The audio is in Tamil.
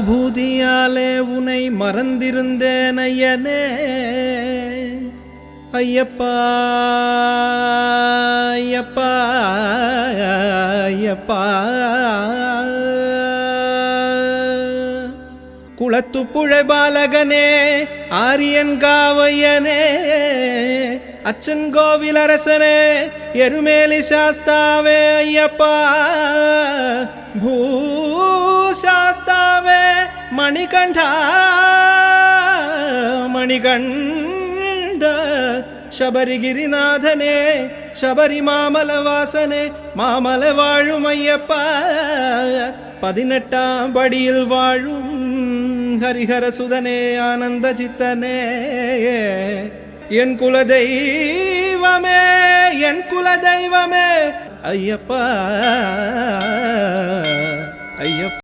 அனுபூதியாலே உனை மறந்திருந்தேன் ஐயனே ஐயப்பா ஐயப்பா ஐயப்பா குளத்துப்புழை பாலகனே ஆரியன் காவையனே அச்சன் கோவில் அரசனே எருமேலி சாஸ்தாவே ஐயப்பா பூசாஸ்தாவே மணிகண்டா மணிகண்ட சபரிகிரிநாதனே சபரி மாமலவாசனே மாமல வாழும் ஐயப்பா 18ஆம் படியில் வாழும் ஹரிஹர சுதனே ஆனந்த சித்தனே என் குலதெய்வமே என் குலதெய்வமே ஐயப்பா ஐயப்பா.